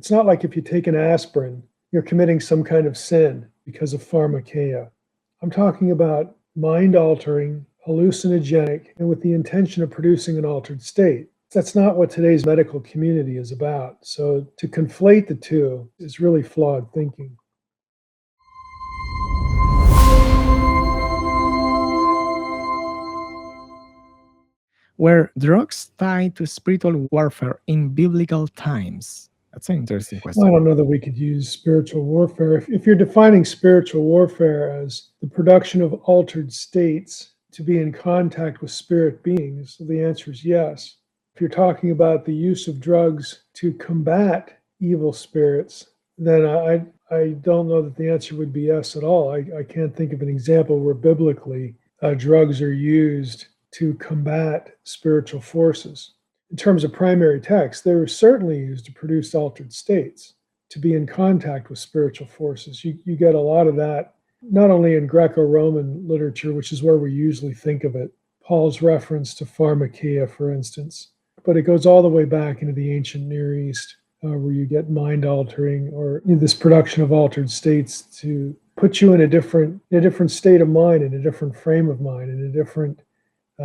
It's not like if you take an aspirin, you're committing some kind of sin because of pharmakeia. I'm talking about mind-altering, hallucinogenic, and with the intention of producing an altered state. That's not what today's medical community is about. So to conflate the two is really flawed thinking. Were drugs tied to spiritual warfare in biblical times? That's an interesting Well, I question. don't know that we could use spiritual warfare. If you're defining spiritual warfare as the production of altered states to be in contact with spirit beings, the answer is yes. If you're talking about the use of drugs to combat evil spirits, then I don't know that the answer would be yes at all. I can't think of an example where biblically drugs are used to combat spiritual forces. In terms of primary text, they were certainly used to produce altered states, to be in contact with spiritual forces. You get a lot of that, not only in Greco-Roman literature, which is where we usually think of it, Paul's reference to pharmakeia, for instance, but it goes all the way back into the ancient Near East, where you get mind-altering or this production of altered states to put you in a different state of mind, in a different frame of mind, in a different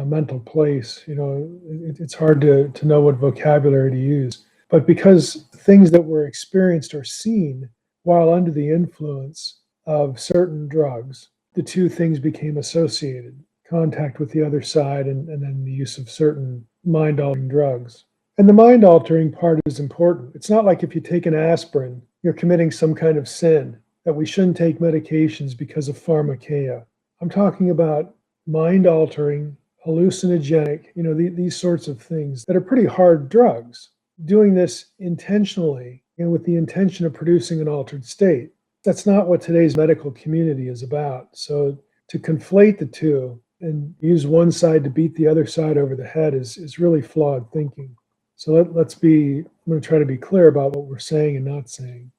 mental place. It's hard to know what vocabulary to use. But because things that were experienced or seen while under the influence of certain drugs, the two things became associated: contact with the other side and then the use of certain mind-altering drugs. And the mind-altering part is important. It's not like if you take an aspirin, you're committing some kind of sin, that we shouldn't take medications because of pharmakeia. I'm talking about mind-altering, hallucinogenic, these sorts of things that are pretty hard drugs. Doing this intentionally and with the intention of producing an altered state. That's not what today's medical community is about. So to conflate the two and use one side to beat the other side over the head is really flawed thinking. So I'm going to try to be clear about what we're saying and not saying.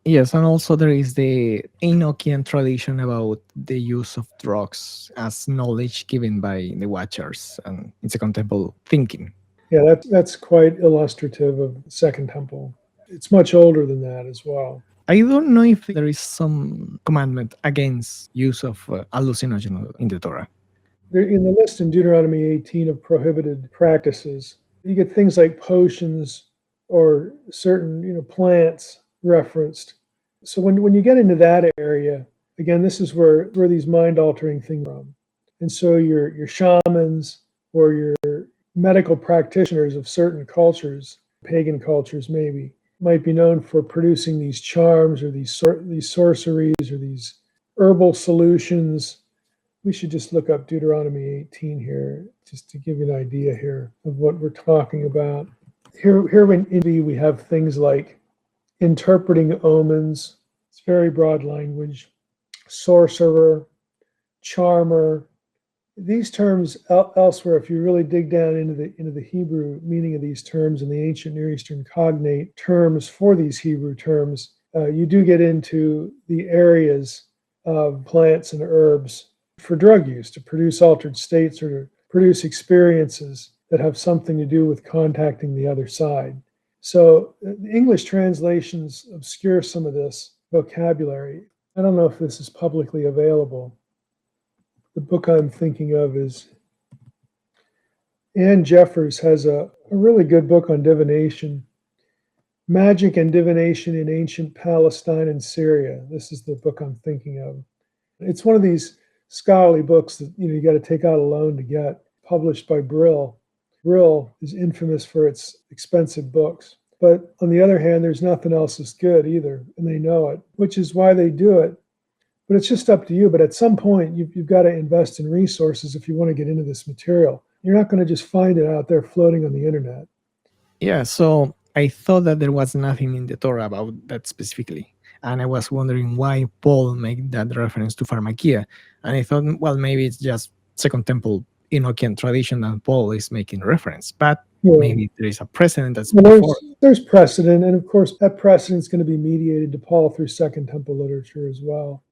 Yes, and also there is the Enochian tradition about the use of drugs as knowledge given by the Watchers and in Second Temple thinking. Yeah, that's quite illustrative of the Second Temple. It's much older than that as well. I don't know if there is some commandment against use of hallucinogen in the Torah. In the list in Deuteronomy 18 of prohibited practices, you get things like potions or certain plants referenced. So when you get into that area, again, this is where these mind-altering things come from. And so your shamans or your medical practitioners of certain cultures, pagan cultures maybe, might be known for producing these charms or these sorceries or these herbal solutions. We should just look up Deuteronomy 18 here, just to give you an idea here of what we're talking about. Here in India, we have things like interpreting omens. It's very broad language. Sorcerer, charmer. These terms elsewhere, if you really dig down into the Hebrew meaning of these terms and the ancient Near Eastern cognate terms for these Hebrew terms, you do get into the areas of plants and herbs for drug use, to produce altered states or to produce experiences that have something to do with contacting the other side. So the English translations obscure some of this vocabulary. I don't know if this is publicly available. The book I'm thinking of is Ann Jeffers has a really good book on divination, Magic and Divination in Ancient Palestine and Syria. This is the book I'm thinking of. It's one of these scholarly books that you got to take out a loan to get, published by Brill. Brill is infamous for its expensive books. But on the other hand, there's nothing else as good either, and they know it, which is why they do it. But it's just up to you. But at some point, you've got to invest in resources if you want to get into this material. You're not going to just find it out there floating on the internet. Yeah, so I thought that there was nothing in the Torah about that specifically. And I was wondering why Paul made that reference to pharmakeia. And I thought, well, maybe it's just Second Temple Enochian tradition that Paul is making reference. But maybe there is a precedent that's before. There's precedent. And of course, that precedent is going to be mediated to Paul through Second Temple literature as well.